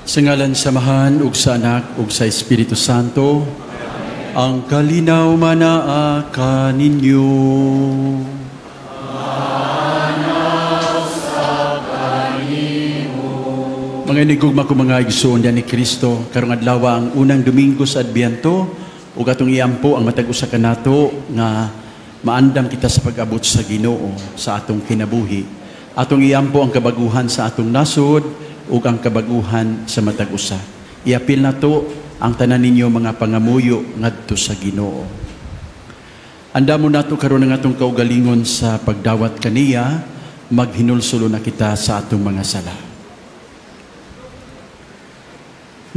Sa ngalan samahan, ug sa Anak, ug sa Espiritu Santo, ang kalinaw manaa kaninyo. Mga inigugma ko mga igsoon yan ni Kristo, karong adlaw ang unang Domingo sa Adbiento, ug atong iampo ang matag usa kanato nga maandam kita sa pag-abot sa Ginoo sa atong kinabuhi. Atong iampo ang kabaguhan sa atong nasod ug ang kabaguhan sa matag usa. Iapil nato ang tanan ninyo mga pangamuyo ngadto sa Ginoo. Andamo nato karon ang atong kaugalingon sa pagdawat kaniya, maghinulsulo na kita sa atong mga sala.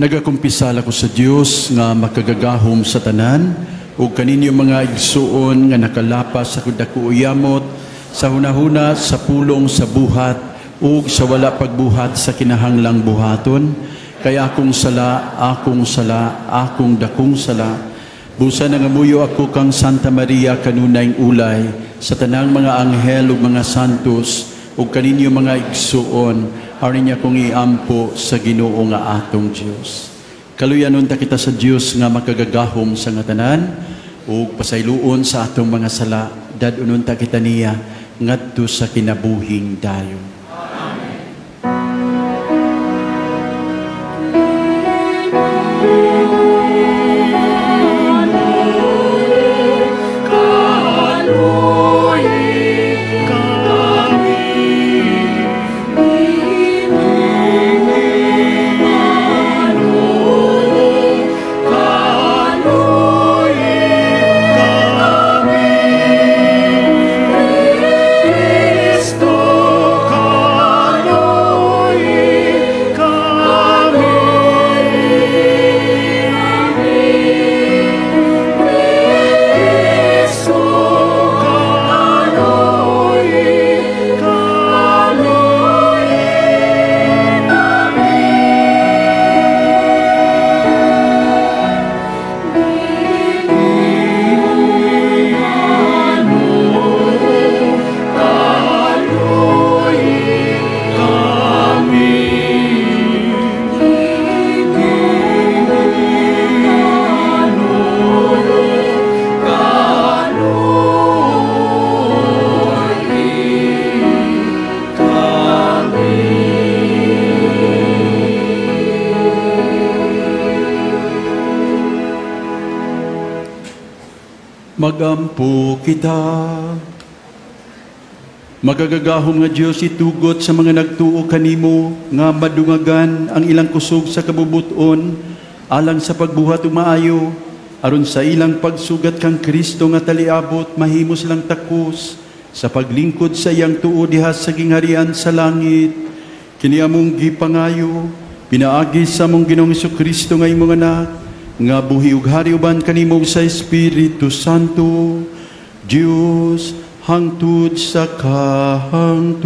Nagakumpisal ako sa Dios nga makagagahom sa tanan ug kaninyo mga igsuon nga nakalapas sa dako uyamot sa hunahuna sa pulong sa buhat ug sa wala pagbuhat sa kinahanglang buhaton. Kaya akong sala, akong dakong sala. Busa nangamuyo ako kang Santa Maria kanunayng ulay sa tanang mga anghel ug mga santos ug kaninyo mga igsuon, haron niya kong iampo sa Ginoo nga atong Dios. Kaluyanon ta kita sa Dios nga makagagahom sa nga tanan ug pasayloon sa atong mga sala, dadunon ta kita niya ngadto sa kinabuhing dayon. Magampo kita. Magagagahom nga Dios itugot sa mga nagtuo kanimo nga madungagan ang ilang kusog sa kabubuton alang sa pagbuhat ug maayo aron sa ilang pagsugat kang Kristo nga taliabot mahimo silang takos sa paglingkod sa iyang tuo diha sa gingharian sa langit. Kini among gipangayo pinaagi sa among Ginoong Jesucristo nga imong anak nga buhi ug hari uban kanimo sa Espiritu Santo, Dios hangtod sa kahangturan.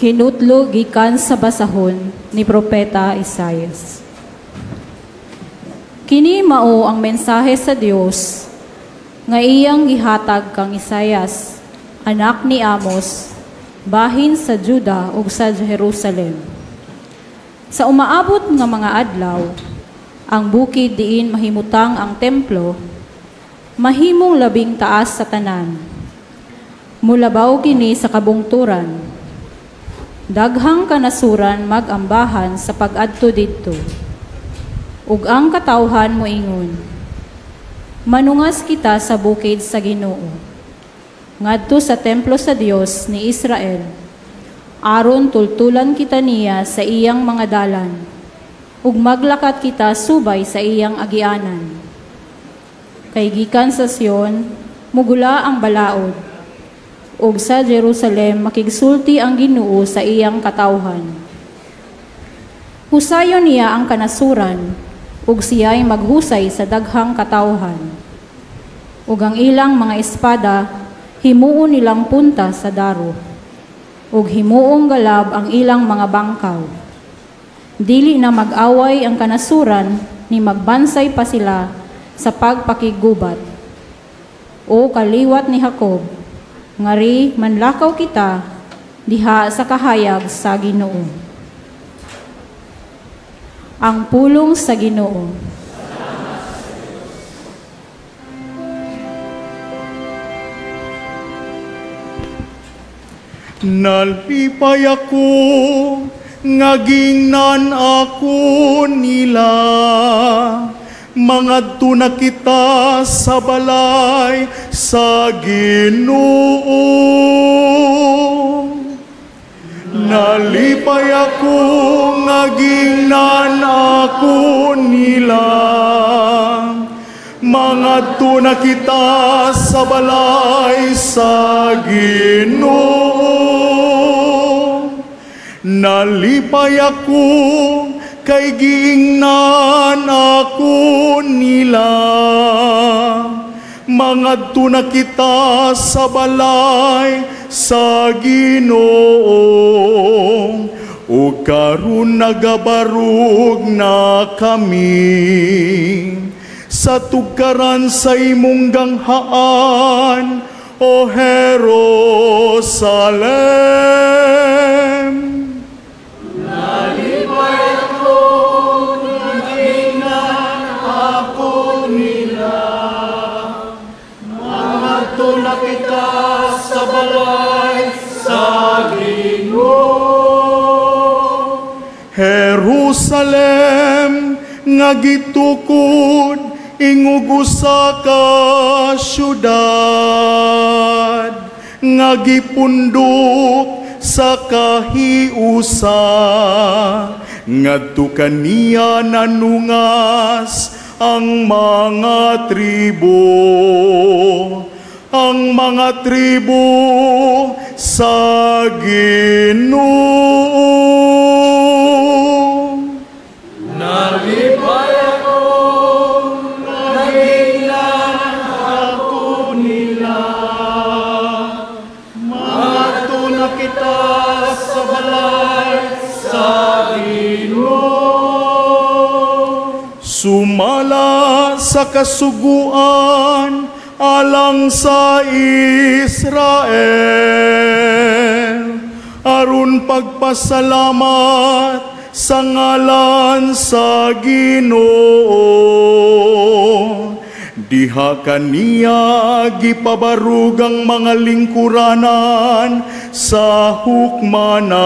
Hinutlo gikan sa basahon ni Propeta Isaias. Kini mao ang mensahe sa Dios nga iyang gihatag kang Isaias, anak ni Amos, bahin sa Juda ug sa Jerusalem. Sa umaabot nga mga adlaw, ang bukid diin mahimutang ang templo, mahimong labing taas sa tanan. Mulabaw kini sa kabungturan. Daghang kanasuran mag-ambahan sa pag-adto didto. Ug ang katawhan moingon, manungas kita sa bukid sa Ginoo, ngadto sa templo sa Dios ni Israel, aron tultulan kita niya sa iyang mga dalan, ug maglakat kita subay sa iyang agianan. Kay gikan sa Sion, mugula ang balaod, ug sa Jerusalem makigsulti ang Ginoo sa iyang katawhan. Husayon niya ang kanasuran, ug siya'y maghusay sa daghang katawhan. Ug ang ilang mga espada, himuon nilang punta sa daro. Ug himuong galab ang ilang mga bangkaw. Dili na mag-away ang kanasuran, ni magbansay pa sila sa pagpakigubat. O kaliwat ni Jacob, ngari manlakaw kita, diha sa kahayag sa Ginoo. Ang pulong sa Ginoo. Nalipay ako, ngagingnan ako nila. Mangadto na kita sa balay sa Ginoo. Nalipay ako, ngagingnan ako nila. Mangadto na kita sa balay sa Ginoo. Nalipay ako, kay giingnan ako nila. Mangadto na kita sa balay sa Ginoo. O karon nagabarug na kami sa tukaran sa imong ganghaan, O Jerusalem. Nalipay ako, nagingnan ako nila. Mangadto na kita sa balay sa Ginoo. Jerusalem, nga gitukod, ingog usa ka syudad, nga gipundok sa kahiusa, ngadto kaniya nanungas ang mga tribo sa Ginoo. Nalipay ako, nagingnan ako nila. Mangadto na kita sa balay sa Ginoo. Sumala sa kasuguan alang sa Israel, aron pagpasalamat sa ngalan sa Ginoo. Diha kaniya gipabarug ang mga lingkuranan sa hukmanan.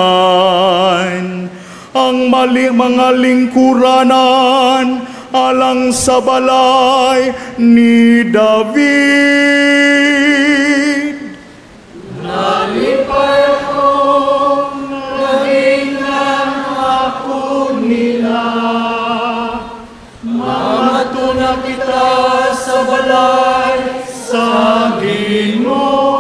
Ang mga lingkuranan alang sa balay ni David. Nalipay ako, nagingnan ako nila. Mangadto na kita sa balay sa Ginoo.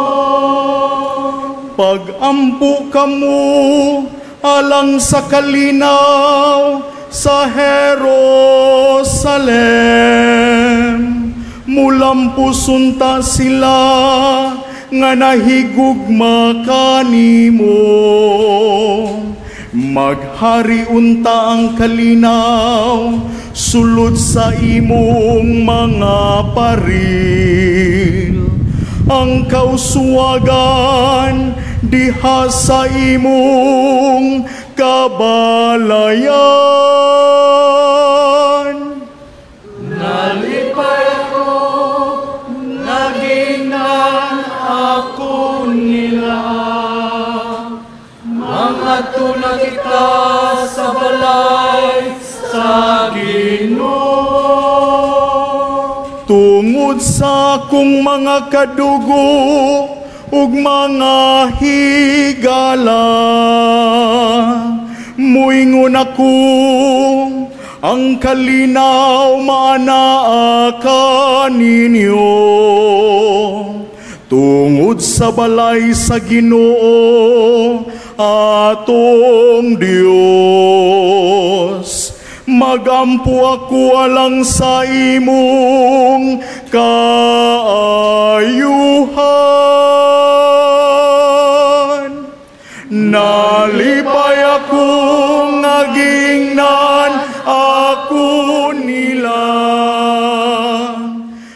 Pagampo kamo alang sa kalinaw sa Jerusalem. Mulampusunta sila nga nahigugma kanimo. Maghari unta ang kalinaw sulod sa imong mga paril. Ang kauswagan diha sa imong kabalayan. Nalipay ako, nagingnan ako nila. Mangadto na kita sa balay sa Ginoo. Tungod sa akong mga kadugo ug mga higala, muingon ako, ang kalinaw maanaa kaninyo. Tungod sa balay sa Ginoo atong Dios, magampo ako alang sa imong kaayuhan. Nalipay ako, ngagingnan ako nila.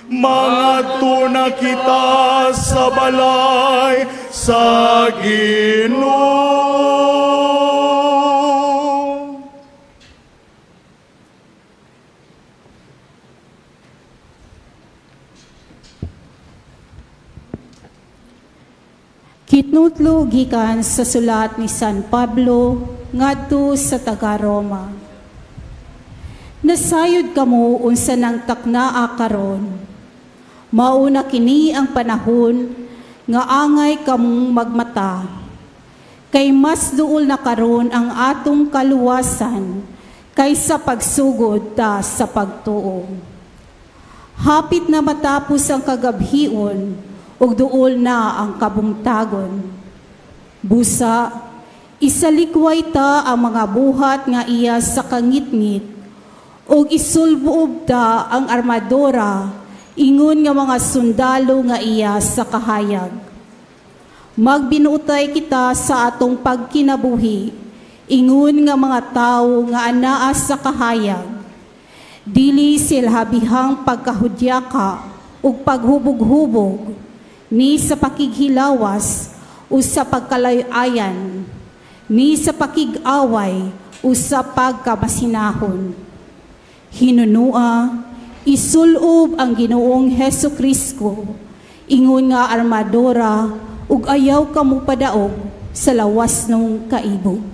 Mga tuna kita sa balay sa Ginoo. Kitnutlo gikan sa sulat ni San Pablo ngadto sa taga-Roma. Nasayod kamo unsa nang taknaa karon. Mauna kini ang panahon nga angay kamong magmata. Kay mas duol na karon ang atong kaluwasan kaysa pagsugod ta sa pagtuo. Hapit na matapos ang kagabhion ug duol na ang kabungtagon. Busa, isalikway ta ang mga buhat nga iya sa kangitngit ug isulbuob ta ang armadura ingon nga mga sundalo nga iya sa kahayag. Magbinuutay kita sa atong pagkinabuhi ingon nga mga tawo nga anaa sa kahayag. Dili silhabihang pagkahudyaka ug paghubog-hubog ni sa pakighilawas o sa pagkalayayan, ni sa pakig-away o sa pagkabasinahon. Hinunua, isulob ang Ginoong Hesukristo, ingon nga armadura ug ayaw kamo padaog sa lawas nung kaibog.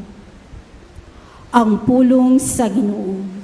Ang pulong sa Ginoo.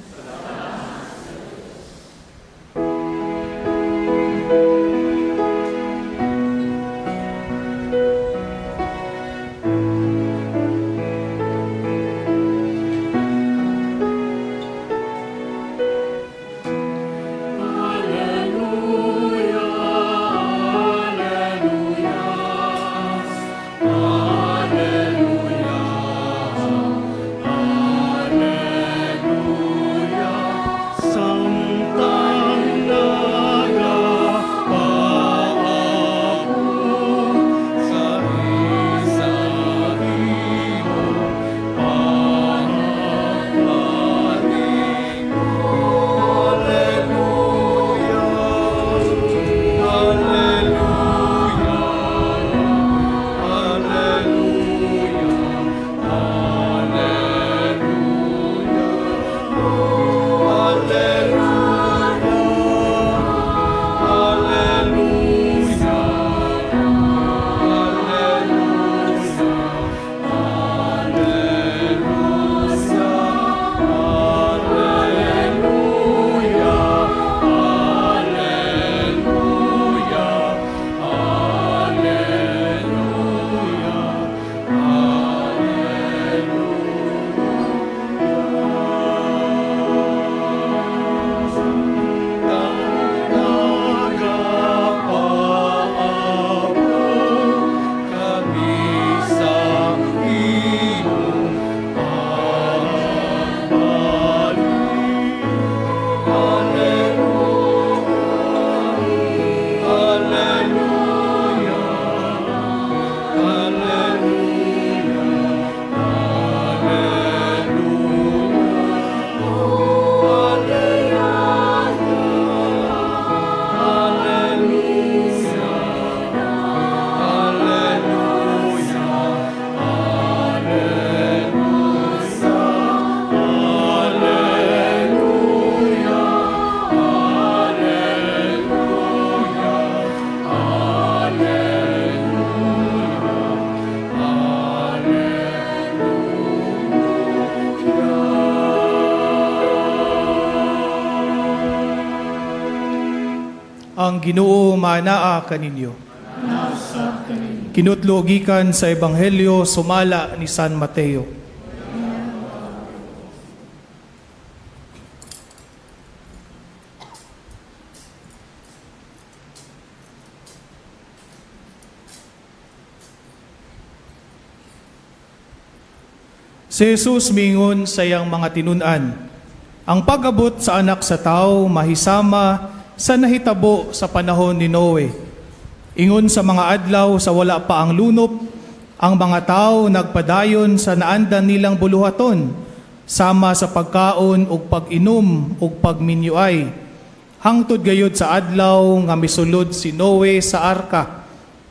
Ang Ginoo manaa kaninyo. Kinutlogikan sa Ebanghelyo sumala ni San Mateo. Si Jesus mingon sa iyang mga tinun-an, ang pag-abot sa anak sa tao mahisama sa nahitabo sa panahon ni Noe. Ingon sa mga adlaw sa wala pa ang lunop, ang mga tao nagpadayon sa naandan nilang buluhaton, sama sa pagkaon ug pag-inom ug pagminyuay, hangtod gayud sa adlaw nga misulod si Noe sa arka.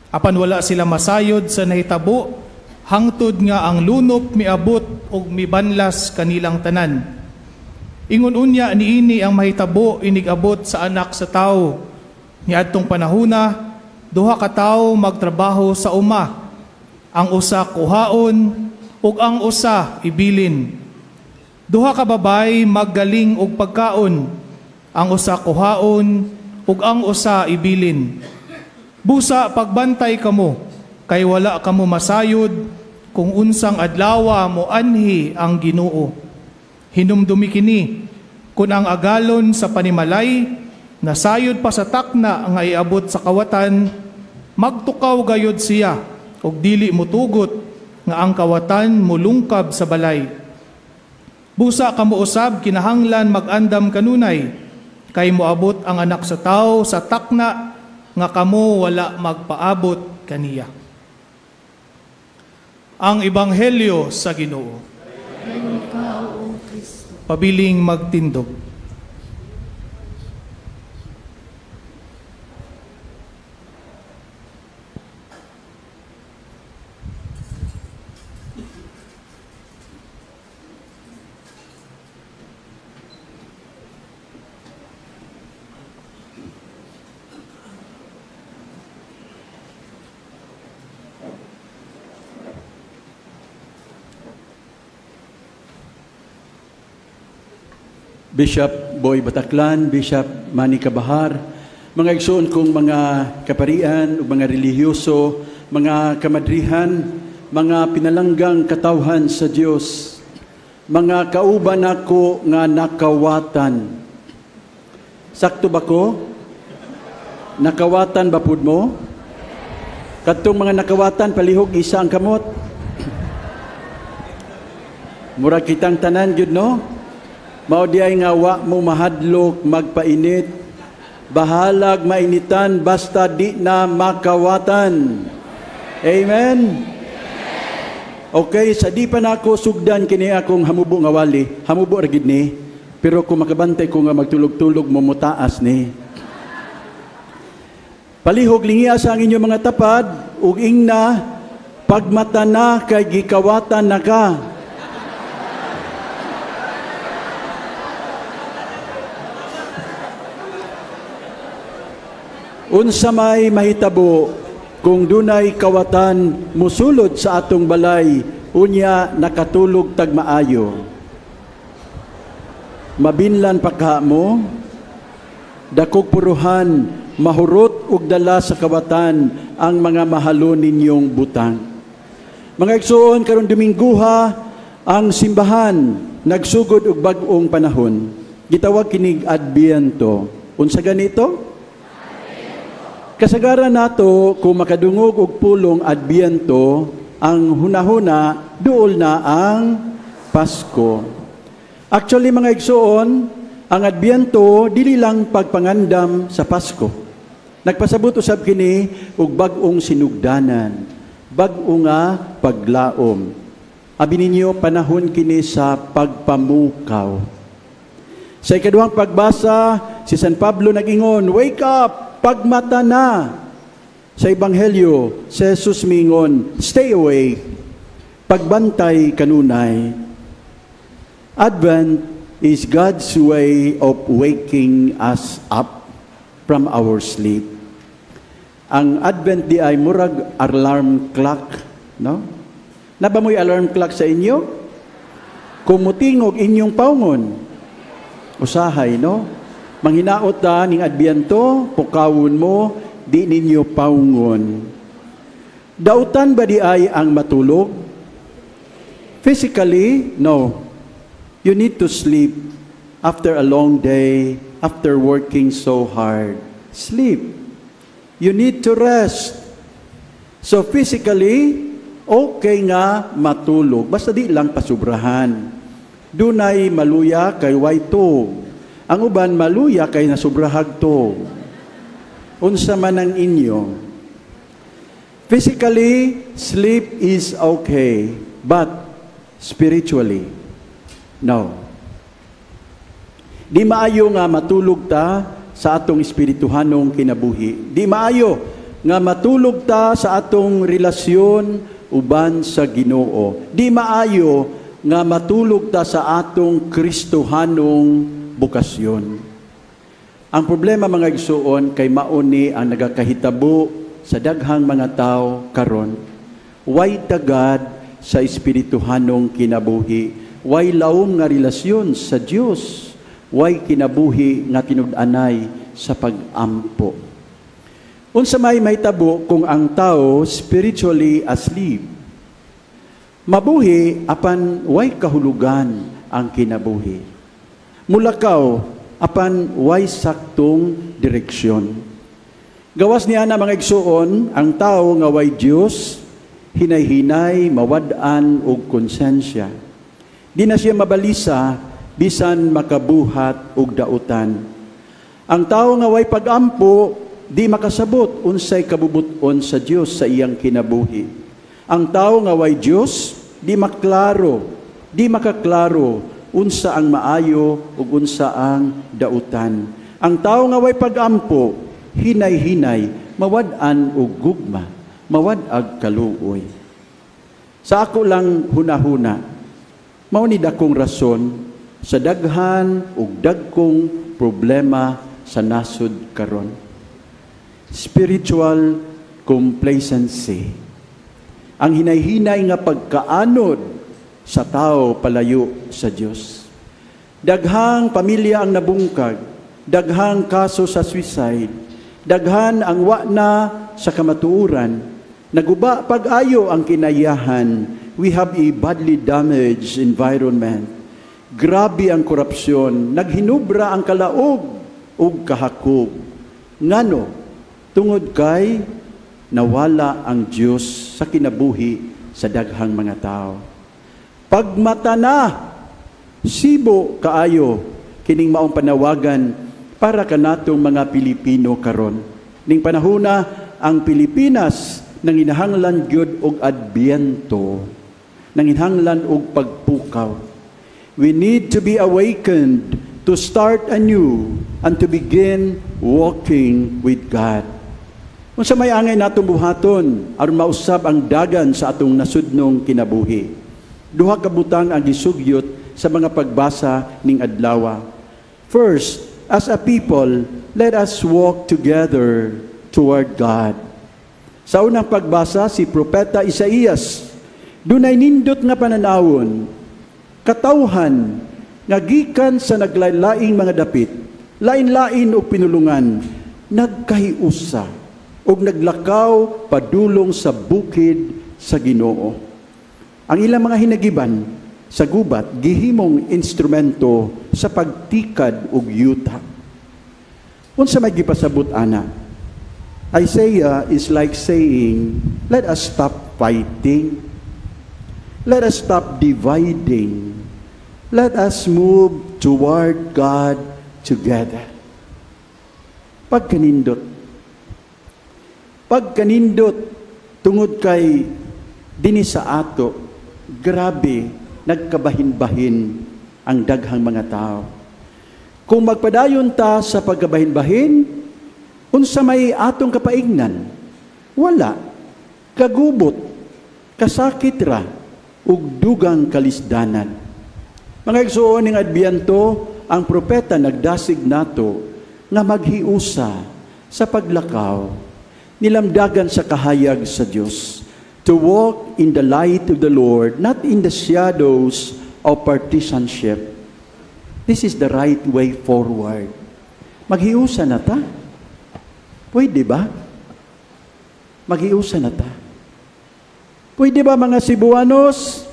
Apan wala sila masayod sa nahitabo, hangtod nga ang lunop miabot ug mibanlas kanilang tanan. Ingon unya niini ang mahitabo inigabot sa anak sa tawo. Niadtong panahona, duha ka tawo magtrabaho sa uma. Ang usa kuhaon ug ang usa ibilin. Duha ka babay maggaling og pagkaon. Ang usa kuhaon ug ang usa ibilin. Busa pagbantay kamo, kay wala kamo masayod kung unsang adlawa mo anhi ang Ginoo. Hinumdumi kini, kun ang agalon sa panimalay, nasayod pa sa takna nga iabot sa kawatan, magtukaw gayod siya, og dili mutugot nga ang kawatan mulungkab sa balay. Busa kamo usab kinahanglan mag-andam kanunay, kay moabot ang anak sa tao sa takna nga kamo wala magpaabot kaniya. Ang Ebanghelyo sa Ginoo. Pabiling magtindog. Bishop Boy Bataclan, Bishop Manny Cabahar, mga igsoon kong mga kaparian, mga relihiyoso, mga kamadrihan, mga pinalanggang katawhan sa Dios, mga kauban ako nga nakawatan. Sakto ba ko? Nakawatan ba pud mo? Katong mga nakawatan, palihog isa ang kamot. Mura kitang tanan, yun no? Mao diay nga wa mo mahadlok magpainit, bahalag mainitan basta di na makawatan. Amen? Okay, sa di pa na ako sugdan kini akong hamubo nga wali, hamubo ra gid ni, pero kung makabantay ko nga magtulog-tulog mo mutaas ni. Palihog lingiya sa ang inyong mga tapad, ug ingna pagmata na kay gikawatan na ka. Unsa may mahitabo kung dunay kawatan musulod sa atong balay, unya nakatulog tagmaayo. Mabinlan pa ka mo, dakog puruhan, mahurot ug dala sa kawatan ang mga mahalo ninyong butang. Mga igsoon, karon Domingguha ang simbahan nagsugod og bag-ong panahon. Gitawag kinig Adbiento. Unsa ganito? Kasagaran nato kung makadungog og pulong Adbiento, ang hunahuna duol na ang Pasko. Actually mga igsoon, ang Adbiento dili lang pagpangandam sa Pasko. Nagpasabot usab kini og bag-ong sinugdanan, bag-o nga paglaom. Abi ninyo panahon kini sa pagpamukaw. Sa ikaduhang pagbasa, si San Pablo nag-ingon, "Wake up! Pagmata na." Sa Ebanghelyo, si Jesus mingon, "Stay awake, pagbantay kanunay." Advent is God's way of waking us up from our sleep. Ang Advent di ay murag alarm clock, no? Naba mo'y alarm clock sa inyo? Kung mutingog inyong paungon, usahay, no? Manghinaot ta ning Adbiento, pukawon mo, di ninyo paungon. Dautan ba di ay ang matulog? Physically, no. You need to sleep after a long day, after working so hard. Sleep. You need to rest. So physically, okay nga matulog. Basta di lang pasubrahan. Dunay maluya kay way tug. Ang uban maluya kay nasubrahag to. Unsa man ang inyo. Physically, sleep is okay, but spiritually, No. Di maayo nga matulog ta sa atong espirituhanong kinabuhi. Di maayo nga matulog ta sa atong relasyon uban sa Ginoo. Di maayo nga matulog ta sa atong Kristohanong bukasyon. Ang problema mga igsuon kay mauni ang nagakahitabo sa daghang mga tao karon. Way tagad sa espirituhanong kinabuhi. Way laom nga relasyon sa Dios. Way kinabuhi nga tinud-anay sa pag-ampo. Unsa may mahitabo kung ang tao spiritually asleep. Mabuhi apan way kahulugan ang kinabuhi. Mulakaw apan way saktong direksyon. Gawas niya na mga igsuon, ang tao nga way Dios, hinay-hinay, mawad-an og konsensya. Di na siya mabalisa bisan makabuhat og dautan. Ang tao nga way pag-ampo, di makasabot unsay kabubuton sa Dios sa iyang kinabuhi. Ang tao nga way Dios, di makaklaro unsa ang maayo ug unsa ang dautan. Ang tao nga way pag-ampo, hinay-hinay, mawad-an og gugma, mawad-ag kaluoy. Sa ako lang hunahuna, mao ni dakong rason sa daghan ug dagkong problema sa nasud karon. Spiritual complacency. Ang hinay-hinay nga pagkaanod sa tao palayo sa Dios. Daghang pamilya ang nabungkag, daghang kaso sa suicide, daghan ang wa na sa kamatuoran, naguba pag-ayo ang kinayahan. We have a badly damaged environment. Grabe ang korupsyon, naghinubra ang kalaog ug kahakog. Ngano, tungod kay nawala ang Dios sa kinabuhi sa daghang mga tao. Pagmata na, sibo kaayo, kining maong panawagan para kanatong mga Pilipino karon. Ning panahona, ang Pilipinas nanginahanglan gyud og adbyento, nanginahanglan og pagpukaw. We need to be awakened to start anew and to begin walking with God. Unsa may angay natong buhaton aron mausab ang dagan sa atong nasudnong kinabuhi. Duha ka butang ang gisugyot sa mga pagbasa ning adlaw. First, as a people, let us walk together toward God. Sa unang pagbasa, si Propeta Isaías, dunay nindot nga pananawon, katawhan nga gikan sa naglain-laing mga dapit, lain-lain o pinulungan, nagkahiusa o naglakaw padulong sa bukid sa Ginoo. Ang ilang mga hinagiban sa gubat, gihimong instrumento sa pagtikad og yuta. Unsa may gipasabot ana? Isaiah is like saying, let us stop fighting. Let us stop dividing. Let us move toward God together. Pagkanindot, tungod kay dini sa ato, grabe, nagkabahin-bahin ang daghang mga tao. Kung magpadayon ta sa pagkabahin-bahin, unsa may atong kapaignan? Wala. Kagubot, kasakit ra, ug dugang kalisdanan. Mga igsuon ning adbyento, ang propeta nagdasig nato nga maghiusa sa paglakaw, nilamdagan sa kahayag sa Dios, to walk in the light of the Lord, not in the shadows of partisanship. This is the right way forward. Maghiusa na ta. Pwede ba? Maghiusa na ta. Pwede ba mga Cebuanos?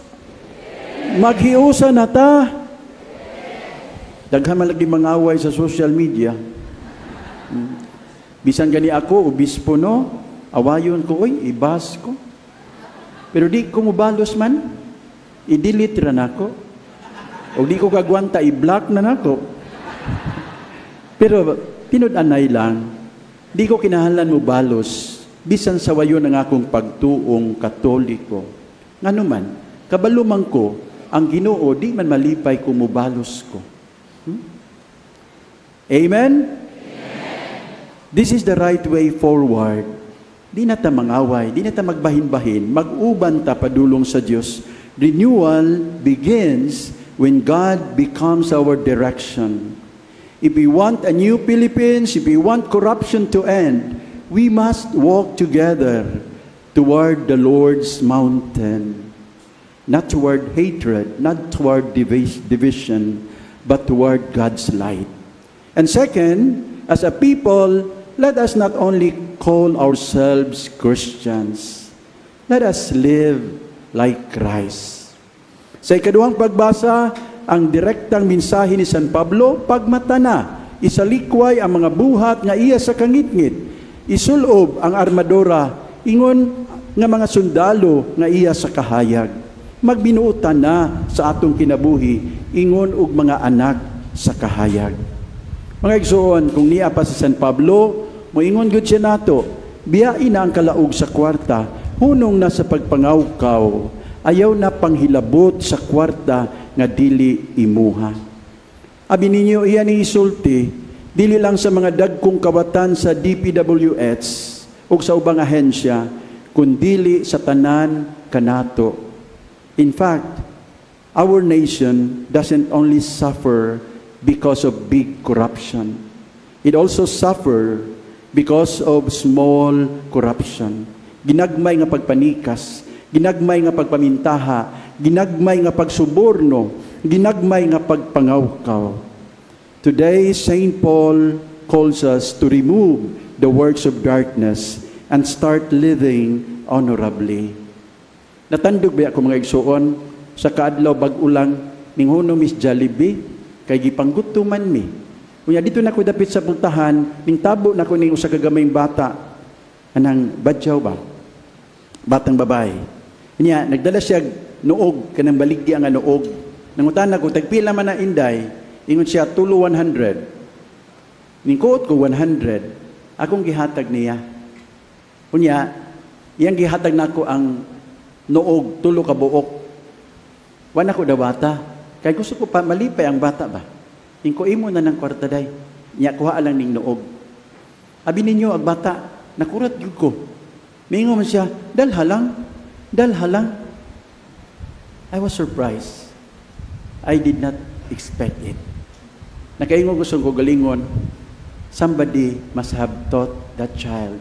Maghiusa na ta. Daghan man lagi mangaway sa social media. Bisan gani ako, obispo no, awayon ko, ibas ko. Pero di ko mubalos man, i-delete ra nako. O di ko kagwanta, i-block na nako. Pero tinud-anay lang, di ko kinahanglan mo balos, bisan sa wayon ang akong pagtuong Katoliko. Ngano man, kabalumang ko, ang Ginoo di man malipay kung mubalos ko. Amen? This is the right way forward. Di na ta mangaway, di na ta magbahin-bahin, mag-uban ta padulong sa Dios. Renewal begins when God becomes our direction. If we want a new Philippines, if we want corruption to end, we must walk together toward the Lord's mountain. Not toward hatred, not toward division, but toward God's light. And second, as a people, let us not only call ourselves Christians, let us live like Christ. Sa ikaduhang pagbasa, ang direktang mensahe ni San Pablo, pagmata na, isalikway ang mga buhat nga iya sa kangitngit, isulob ang armadura, ingon nga mga sundalo nga iya sa kahayag. Magbinuutan na sa atong kinabuhi, ingon og mga anak sa kahayag. Mga igsoon, kung niya pa sa San Pablo, moingon gud siya nato, biyain na ang kalaog sa kwarta, hunong na sa pagpangawkaw, ayaw na panghilabot sa kwarta nga dili imuha. Abi ninyo iyan ni isulti, dili lang sa mga dagkong kawatan sa DPWH o sa ubang ahensya, kundili sa tanan kanato. In fact, our nation doesn't only suffer because of big corruption. It also suffer because of small corruption. Ginagmay nga pagpanikas, ginagmay nga pagpamintaha, ginagmay nga pagsuborno, ginagmay nga pagpangawkaw. Today, St. Paul calls us to remove the works of darkness and start living honorably. Natandog ba ako mga igsuon sa kaadlaw bag-ulang ning hunong Miss Jollibee kay gipanggutuman mi. Unya dito na ko dapit sa pultahan ning tabo na ko ning usa ka gamayng bata anang badyaw ba? Batang babae. Unya nagdala siya nuog kanang baligya nga nuog. Nangutan ko tagpila man na inday, ingon siya tulo 100. Ning kuot ko 100. Akong gihatag niya. Unya iyang gihatag nako ang noog, tulo ka buok. Wana ko da bata. Kaya gusto ko pa malipay ang bata ba? Ingko imo na ng kwarta day. Nya kuha lang ning noog. Abi ninyo ang bata, nakurat gyud ko. Mingo man siya, dalha lang. I was surprised. I did not expect it. Nakaingon gusto ko galingon, somebody must have taught that child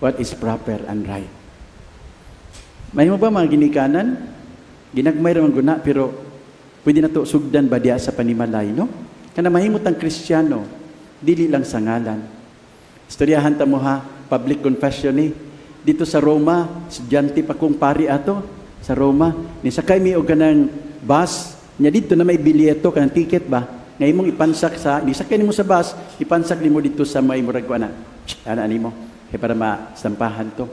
what is proper and right. May mo ba mga ginikanan? Ginagmay raman guna, pero pwede na to sugdan ba diya sa panimalay, no? Kana mahimot ang Kristiyano, dili lang sa ngalan. Istoryahan ta mo ha, public confession ni. Dito sa Roma, estudyante pa kong pari ato, sa Roma, ni sakay mi og kanang bus, nya dito na may bilyeto, kanang ticket ba? Nga imong ipansak sa, ni sakay nimo sa bus, ipansak nimo dito sa may murag ana. Ana nimo, kay para ma-stampahan to.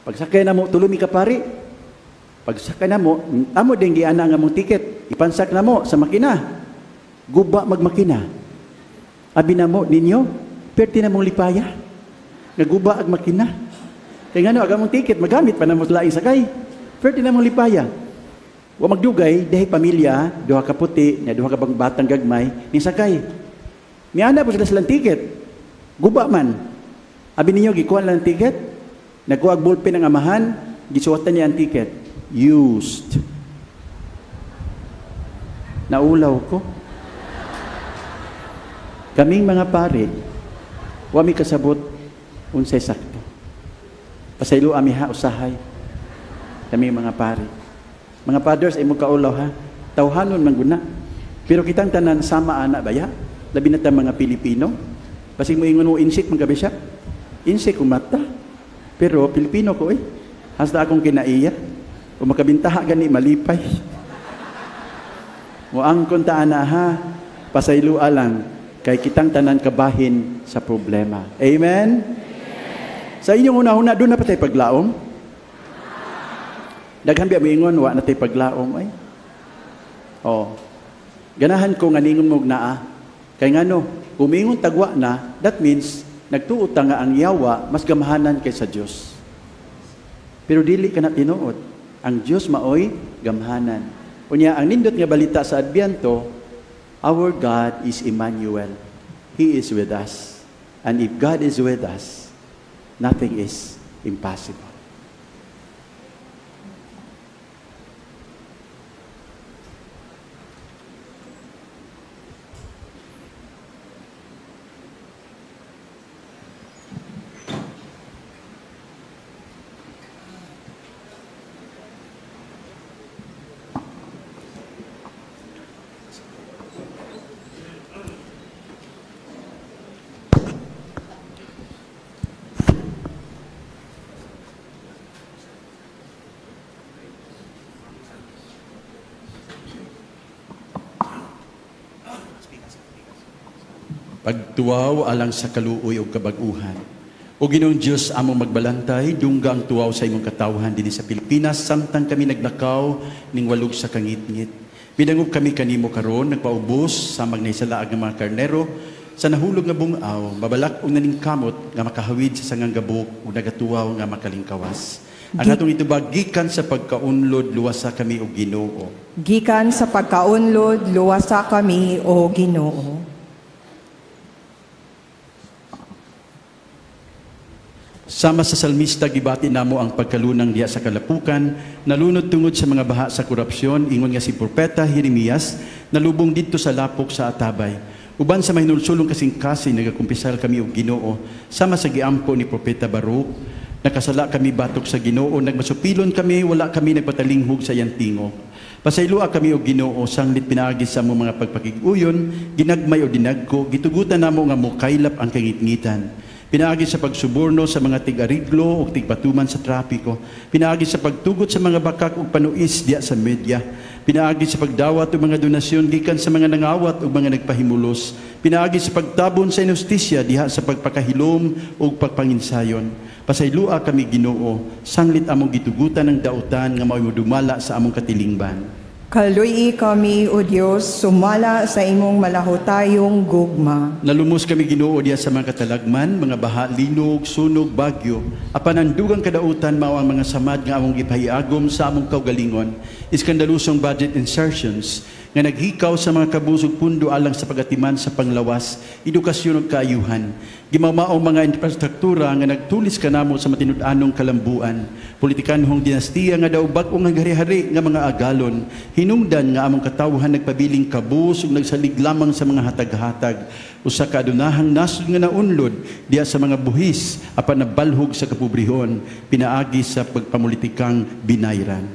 Pagsakay na mo, tulumi ka pari. Pagsakay na mo, amo din giana nga mong tiket. Ipansak na mo sa makina. Guba magmakina. Abi na mo, ninyo, perti na mong lipaya. Naguba ag makina. Kaya nga no, aga mong tiket, magamit pa na mo laing sakay. Perti na mong lipaya. Wa magdugay, dahil pamilya, duha ka puti, duha ka bang batang gagmay, ni sakay. Miana po sila silang tiket. Guba man. Abi ninyo, gikuha lang tiket. Nagkuha ballpen ng amahan, gisuwatan niya ang ticket. Used. Naulaw ko. Kaming mga pare, wami kasabot, unsay sakto. Pasaylo amiha usahay. Kaming mga pare. Mga fathers, ay mo kaulaw ha. Tawhanon man guna. Pero kitang tanan sama ana ba ya? Labi na ta mga Pilipino. Pasig mo ingon mo insik man gabi siya. Insik umata. Pero Pilipino ko hasta akong kinaiya. Kung makabintaha gani malipay. Muangkon ta ana ha, pasaylo lang kay kitang tanan kabahin sa problema. Amen. Sa inyong una-una doon na pa tay paglaom. Daghan biya moingon wa na tay paglaom ay. Oh. Ganahan ko nga ningon mo naa. Kay ngano, kumingon tagwa na, that means nagtuot nga ang yawa mas gamahanan kaysa Dios. Pero dili ka na tinuod. Ang Dios maoy gamhanan. Unya, ang nindot nga balita sa Adbyento, our God is Emmanuel. He is with us. And if God is with us, nothing is impossible. Pagtuwaw alang sa kaluoy o kabag-uhan. O Ginoong Diyos among magbalantay, dungga ang tuwaw sa imong katawhan din sa Pilipinas, samtang kami naglakaw ning walog sa kangit-ngit. Pinangub kami kanimo karon, nagpaubos sa magnaisalaag ng mga karnero, sa nahulog nga bungaw, mabalak o naning kamot nga makahawid sa sangang gabok o nagatuwaw nga makalingkawas. Ang atong itubag, gikan sa pagkaunlod, luwasa kami o Ginoo. Gikan sa pagkaunlod, luwasa kami o Ginoo. Sama sa salmista, gibati namo ang pagkalunang diya sa kalapukan, nalunod tungod sa mga baha sa korupsyon, ingon nga si Propeta Jeremias, nalubong dito sa lapok sa Atabay. Uban sa mahinulsulong kasing-kasing, nagakumpisal kami og Ginoo, sama sa giampo ni Propeta Baruch, nakasala kami batok sa Ginoo, nagmasupilon kami, wala kami nagpatalinghog sa yantingog. Pasaylua kami og Ginoo, sanglit pinaagi sa among mga pagpakiguyon, ginagmay o dinagko, gitugutan namo nga mokaylap ang kangitngitan. Pinaagi sa pagsuborno sa mga tig-ariglo o tig-patuman sa trapiko. Pinaagi sa pagtugot sa mga bakak o panuis diya sa media. Pinaagi sa pagdawat o mga donasyon gikan sa mga nangawat o mga nagpahimulos. Pinaagi sa pagtabon sa inustisya diha sa pagpakahilom o pagpanginsayon. Pasaylua kami Ginoo, sanglit among gitugutan ng dautan nga maudumala sa among katilingban. Kaluy kami, O Diyos, sumala sa imong malahutayong gugma. Nalumos kami Ginoo diya sa mga katalagman, mga baha, linog, sunog, bagyo. Apan ang dugang kadautan mao ang mga samad nga among gipahiagom sa among kaugalingon. Iskandalusong budget insertions nga naghikaw sa mga kabusog pundo alang sa pagatiman sa panglawas, edukasyon ug kaayuhan. Gimamao mga infrastruktura nga nagtulis kanamo sa matinud-anong kalambuan. Politikanhong dinastiya nga daw bag-o nga hari-hari nga mga agalon. Hinungdan nga among katawhan nagpabiling kabus ug nagsalig lamang sa mga hatag-hatag. Usa ka adunahang nasod nga naunlod diya sa mga buhis apan nabalhog sa kapobrehon, pinaagi sa pagpamulitikang binayran.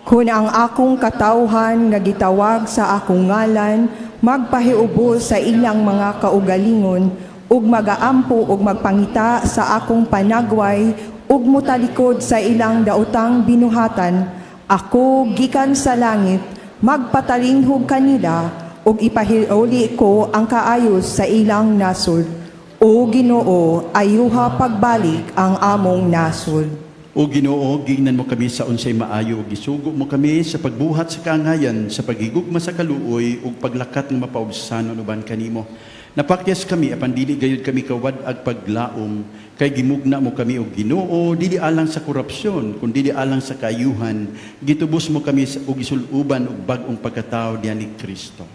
Kung ang akong katawhan nga gitawag sa akong ngalan, magpahiubos sa ilang mga kaugalingon, ug magaampo ug magpangita sa akong panagway, ug mutalikod sa ilang daotang binuhatan, ako gikan sa langit, magpatalinghog kanila, ug ipahiuli ko ang kaayos sa ilang nasod. O Ginoo, ayuha pagbalik ang among nasod. O Ginoo, gingnan mo kami sa unsay maayo ug gisugo mo kami sa pagbuhat sa kaangayan, sa paghigugma sa kaluoy ug paglakat ng mapaubsanon uban kanimo. Napakyas kami apan dili gayud kami kawad ag paglaom, kay gimugna mo kami og Ginoo, dili alang sa korupsyon kundi alang sa kaayuhan. Gitubos mo kami og isuluban og bag-ong pagkatao diyan ni Kristo.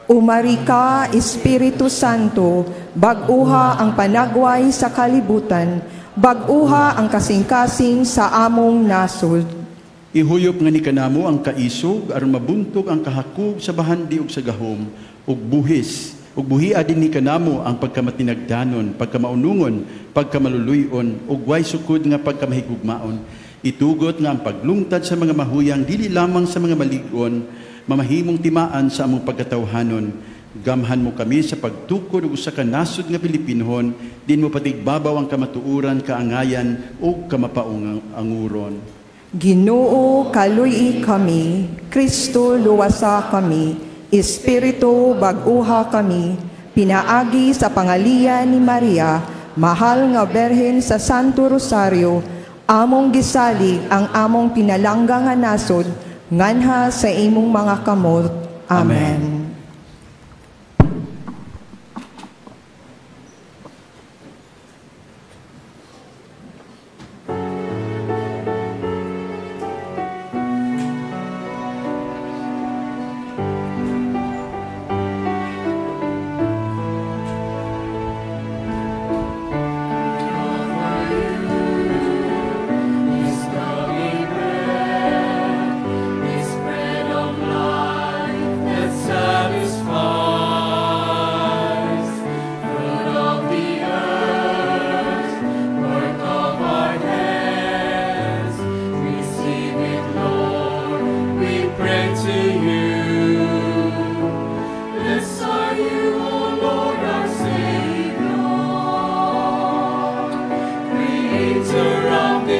Umari ka, Espiritu Santo, bag-uha ang panagway sa kalibutan, bag-uha ang kasing-kasing sa among nasod. Ihuyop nga ni kanamo ang kaisog aron mabuntog ang kahakog sa bahandi ug sa gahom ug buhis ug buhia din ni kanamo ang pagkamatinagdanon, pagkamaunungon, pagkamaluluyon ug way sukod nga pagkamahigugmaon. Itugot nga ang paglungtad sa mga mahuyang dili lamang sa mga malig-on, mamahimong timaan sa among pagkatawhanon. Gamhan mo kami sa pagtukod ug usa ka nasod nga Pilipinhon, din mo patigbabaw ang kamatuuran, kaangayan ug kamapaong anguron. Ginoo, kaluy kami, Kristo luwasa kami, Espiritu bag-uha kami, pinaagi sa pangalian ni Maria, mahal nga Berhen sa Santo Rosario, among gisalig ang among pinalangga nga nasod, nganha sa imong mga kamot. Amen.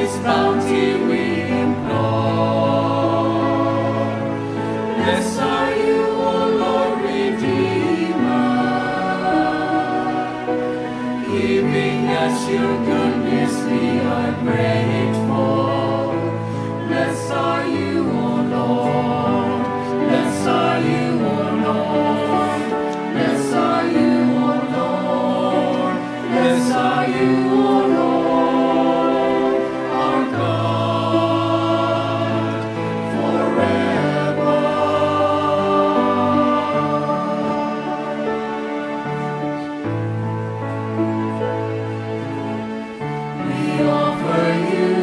His bounty we implore. Blessed are you, O Lord Redeemer, giving us your goodness we are grateful. Blessed are you, O Lord. Blessed are you, O Lord. Blessed are you, O Lord. Blessed are you, O Lord, our God, forever. We offer you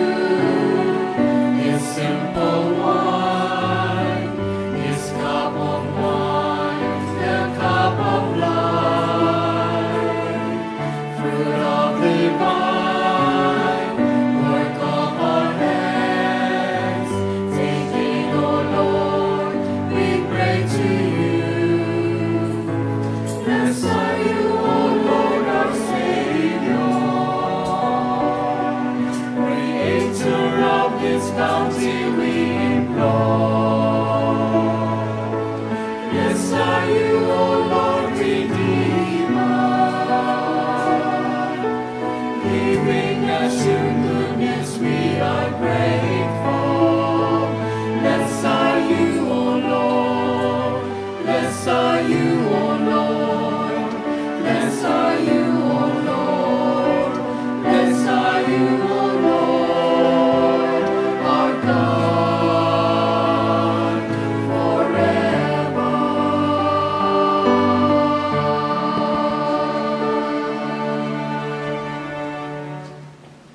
this simple wine, this cup of wine, the cup of life, fruit of the vine, work of our hands. Take it, O Lord, we pray to you. Blessed are you, O Lord, our Savior, Creator of His bounty we implore. Blessed are you, O Lord Redeemer, giving us your goodness we are grateful. Blessed are you, O Lord. Blessed are you, O Lord. Blessed are you, O Lord. Blessed are you, O Lord, our God, forever.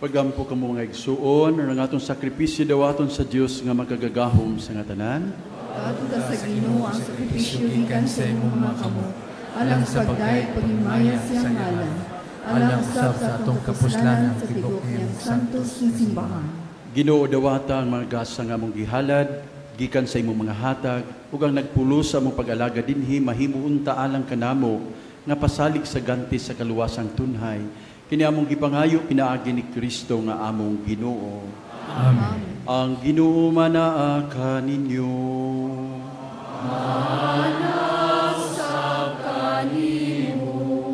Pagampo ka mo mga igsuon, ang atong sakripisyo dawaton sa Dios nga magkagagahom sa nga tanan. Ato ka sa Ginoo ang sakripisyo gikan sa imong mga kamot, alang sa pagdayeg paghimayan siyang ngalan, alang usab sa atong kapuslanan sa tibok niyang santos nga simbahan. Ginoo dawata ang mga gasa nga mong gihalad, gikan sa imong mga hatag, ug ang nagpulos sa among pag-alaga dinhi mahimuon ta alang kanamo nga pasalig sa ganti sa kaluwasang tunhay. Kini among gipangayo pinaagi ni Kristo nga among Ginoo. Amen. Ang Ginoo manaa kaninyo.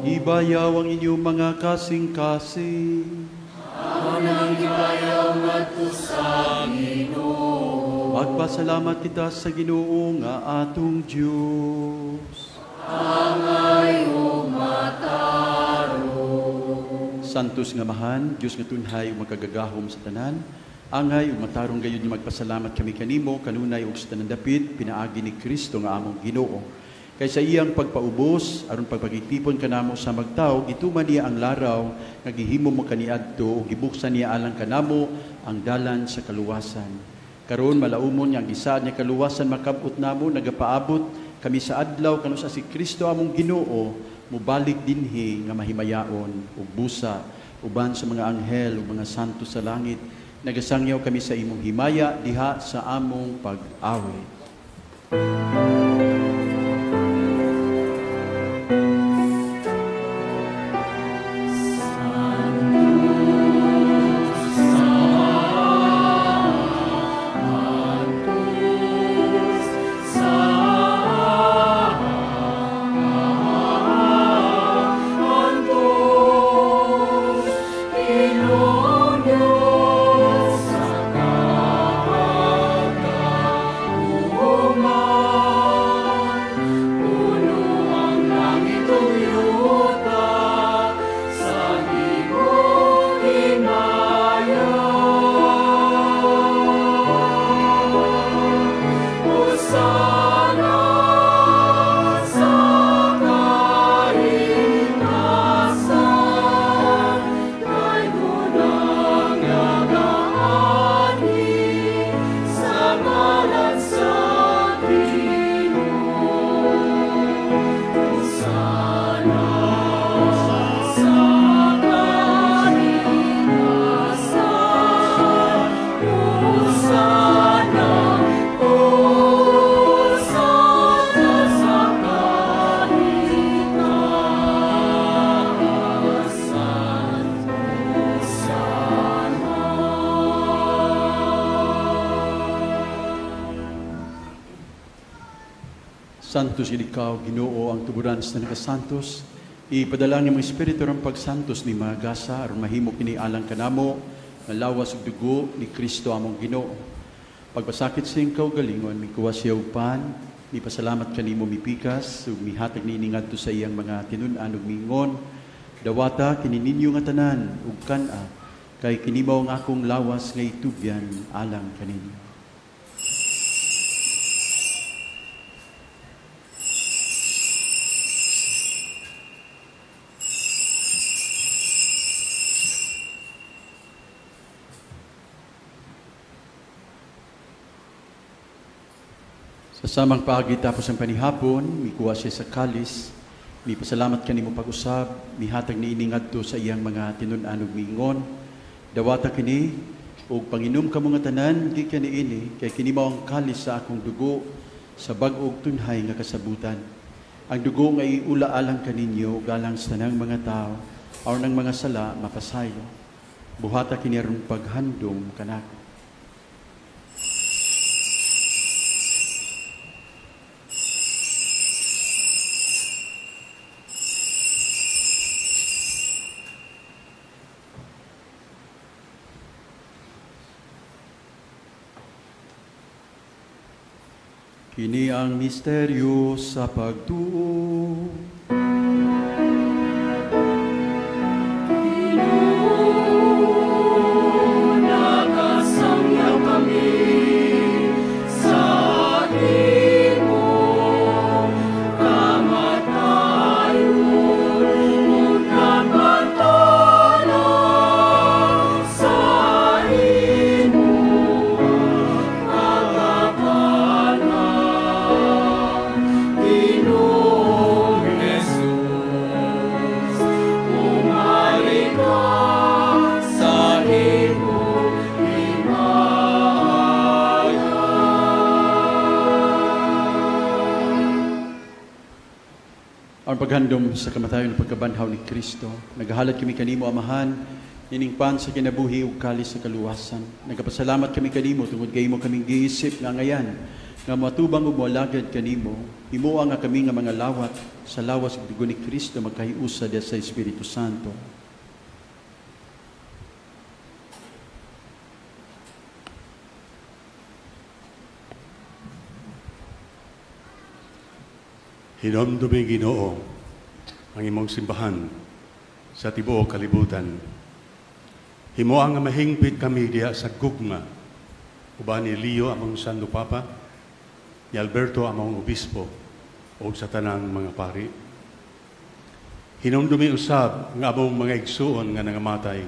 Ibayaw ang inyong mga kasing-kasing. Magpasalamat kita sa Ginoo nga atong Diyos. Santos nga mahan, Diyos nga tunhay ug magkagagahom sa tanan. Angay ug matarong gayud ni magpasalamat kami kanimo kanunay ug sa tanan dapit pinaagi ni Kristo nga among Ginoo. Kay sa iyang pagpaubos aron pagpagitipon kanamo sa magtaw, gituman niya ang laraw nga gihimo mo kaniadto ug gibuksan niya alang kanamo ang dalan sa kaluwasan. Karon malaumon nga ang gisaad niya kaluwasan makab-ot namo nagapaabot kami sa adlaw kanu sa si Kristo among Ginoo mubalik dinhi nga mahimayaon ug busa uban sa mga anghel ug mga santo sa langit. Nagasangyaw kami sa imong himaya diha sa among pag-awit. Oh, Santos ikaw, Ginoo, ang tuburan sa nagasantos. Ipadala ng mga Espiritu ng pagsantos ni Magasa aron mahimo kini alang kanamo nga lawas ug dugo ni Kristo among Ginoo. Pagpasakit sa iyong galingon, mikuha siya upan, mipasalamat kanimo mipikas, ug mihatag niini ngadto sa iyang mga tinun-an ug mingon, dawata kini ninyo nga tanan ug kana, kay kini mao ang akong lawas nga itubyan alang kaninyo. Sa samang paagi tapos ang panihapon, mikuha siya sa kalis, mipasalamat kanimo pag-usab, mihatag niini ngadto sa iyang mga tinun-an ug miingon, dawata kini ug panginom kamo nga tanan gikan niini, kay kini mao ang kalis sa akong dugo sa bag-ong tunhay nga kasabutan. Ang dugo nga iula alang kaninyo galang sa tanang mga tao aron ang mga sala mapasayo. Buhata kini aron paghandom kanako. Kini ang misteryo sa pagtuo. Nakasangya kami sa imo, kamatayon ug napatala sa imo, ang paghandom sa kamatayon ng pagkabanhaw ni Kristo. Nagahalad kami kanimo, Amahan, niningpan sa kinabuhi ug kalis sa kaluwasan. Nagapasalamat kami kanimo tungod kay imo kaming giisip nga ngayan, nga matubang ug moalagad kanimo. Himuha nga kami nga mga lawat sa lawas ug dugo ni Kristo magkahiusa diha sa Espiritu Santo. Hinomdumi Ginoo ang imong simbahan sa tibuok kalibutan. Himo ang mahingpit kami diha sa gugma, uban ni Leo among Santo Papa, ni Alberto among obispo, o sa tanang mga pari. Hinomdumi usab nga among mga igsuon nga nangamatay.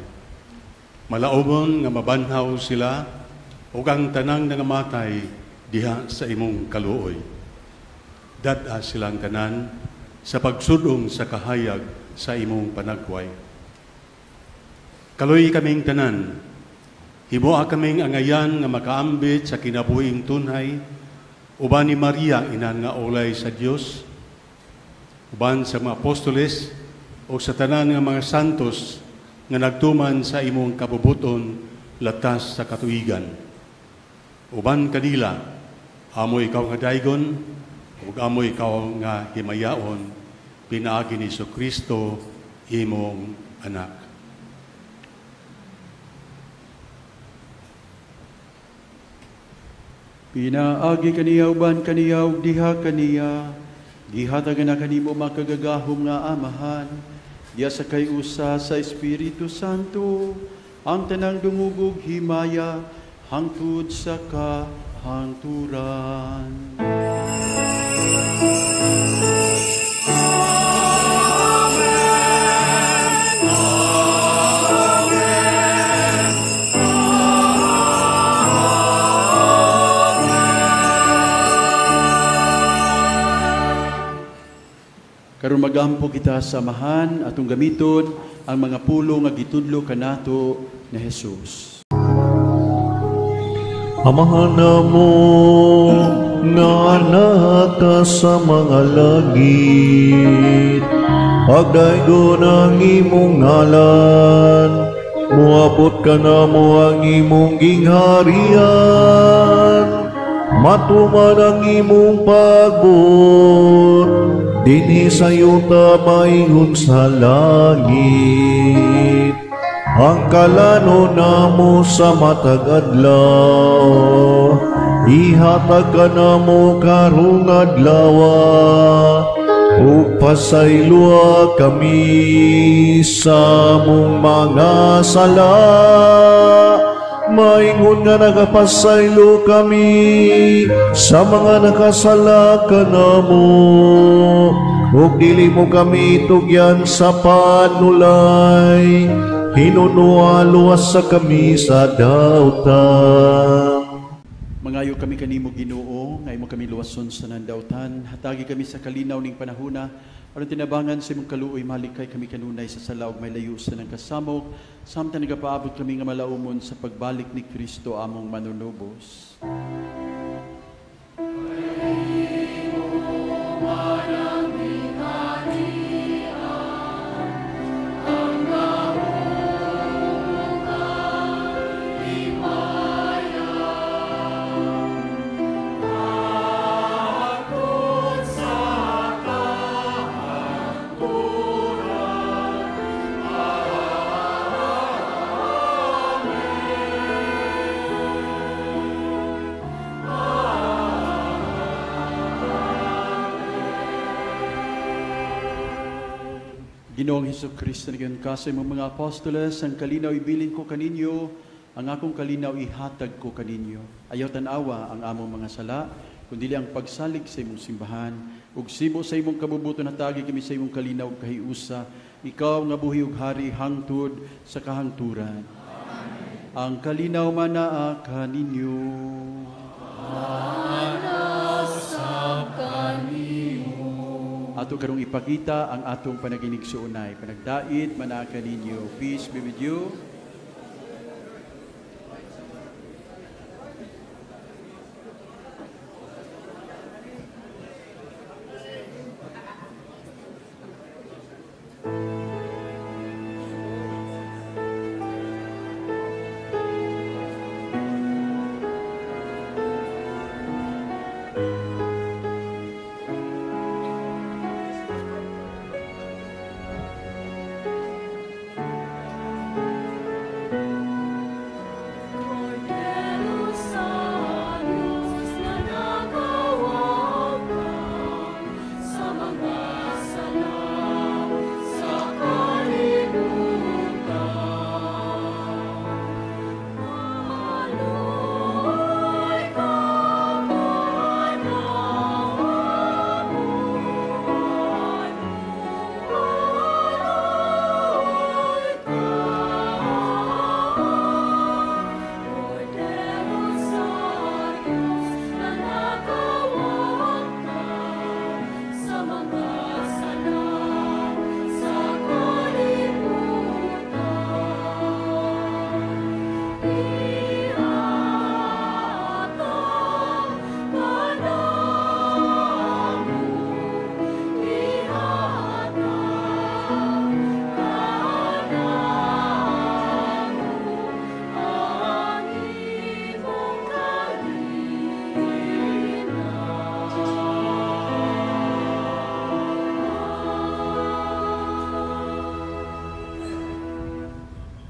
Malaumon nga mabanhaw sila ug ang tanang nangamatay diha sa imong kaluoy. Dad-a silang tanan sa pagsudong sa kahayag sa imong panagway. Kaloy kaming tanan, himuha kaming angayan nga makaambit sa kinabuhing tunhay, uban ni Maria inan nga ulay sa Dios, uban sa mga apostoles o sa tanan nga mga santos nga nagtuman sa imong kabubuton latas sa katuigan. Uban kanila, amo ikaw nga daygon, ug amo ikaw nga himayaon, pinaagi ni Jesucristo imong anak. Pinaagi kaniya uban kaniya ug diha kaniya, gihatag na kanimo makagagahom nga Amahan, diya sa kayusa sa Espiritu Santo, ang tanang dungog ug himaya hangtod sa kahangturan. Karon magampo kita sa Amahan atong gamiton ang mga pulo nga gitudlo kanato ni Jesus. Amahan namo nga anak ka sa mga langit, pagdaygon ang imong ngalan, muabot ka na mo ang imong gingharian, matuman ang imong pagbot, dinhi sa yuta maingon sa langit. Ang kalano namo sa matag adlaw, ihatag ka namo karong adlawa, ug pasaylua kami sa mong mga sala. Maingon nga nagapasaylo kami sa mga nakasala kanamo, ug dili mo kami tugyan sa panulay, hinunua luwas sa kami sa dautan. Mangayo kami kanimo Ginoo, ngay mo kami luwason sa nandautan, hatagi kami sa kalinaw ning panahona, aron tinabangan sa imong kaluoy malikay kami kanunay sa salaog may layo sa nang kasamok, samtang nagapaabot kami nga malaumon sa pagbalik ni Kristo among manunubos. Ginoong Hesukristo, nagyan ka sa imong mga apostoles, ang kalinaw ibilin ko kaninyo, ang akong kalinaw ihatag ko kaninyo. Ayaw tanawa ang among mga sala, kundi ang pagsalig sa imong simbahan, ug sibo sa imong kabubuton hatagi kami sa imong kalinaw ug kahiusa, ikaw nga buhi ug hari hangtod sa kahangturan. Amen. Ang kalinaw manaa kaninyo. Ato karong ipakita ang atong panaginig suunay. Panagdait, manaka ninyo. Peace be with you.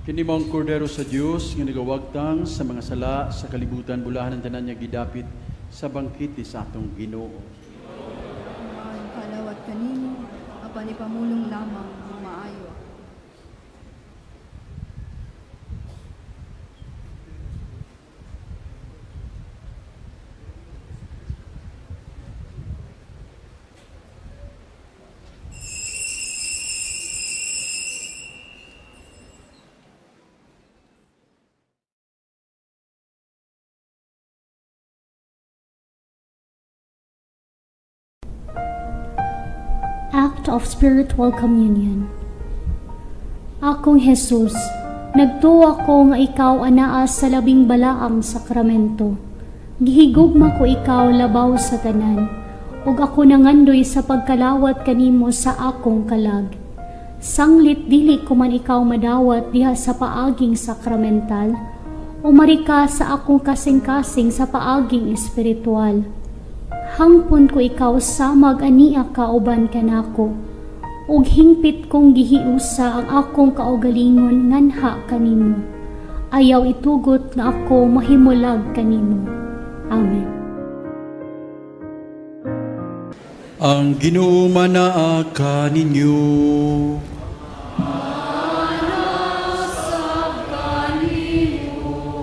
Kini mong kordero sa Dios nga nagawagtang sa mga sala sa kalibutan, bulahan ng tanan niya gidapit sa bangkiti sa atong Ginoo. Kalawat kanino, apan ipamulong lamang ang maayo. Act of Spiritual Communion. Akong Jesus, nagtuwa ko nga ikaw anaas sa labing balaang sakramento. Gihigugma ko ikaw labaw sa tanan, ug ako nangandoy sa pagkalawat kanimo sa akong kalag. Sanglit dili ko man ikaw madawat diha sa paaging sakramental, Umari ka sa akong kasing-kasing sa paaging espiritual. Hangpon ko ikaw samag ania ka uban kanako, ug hingpit kong gihiusa ang akong kaugalingon nganha kanimo. Ayaw itugot na ako mahimulag kanimo. Amen. Ang Ginoo manaa kaninyo.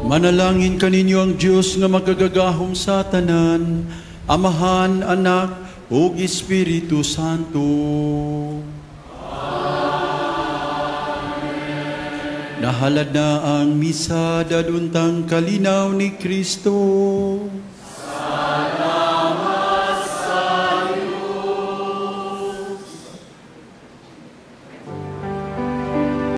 Manalangin kaninyo ang Diyos nga magagagahom sa tanan, Amahan, Anak, ug Espiritu Santo. Nahalad na ang misa daduntang kalinaw ni Kristo.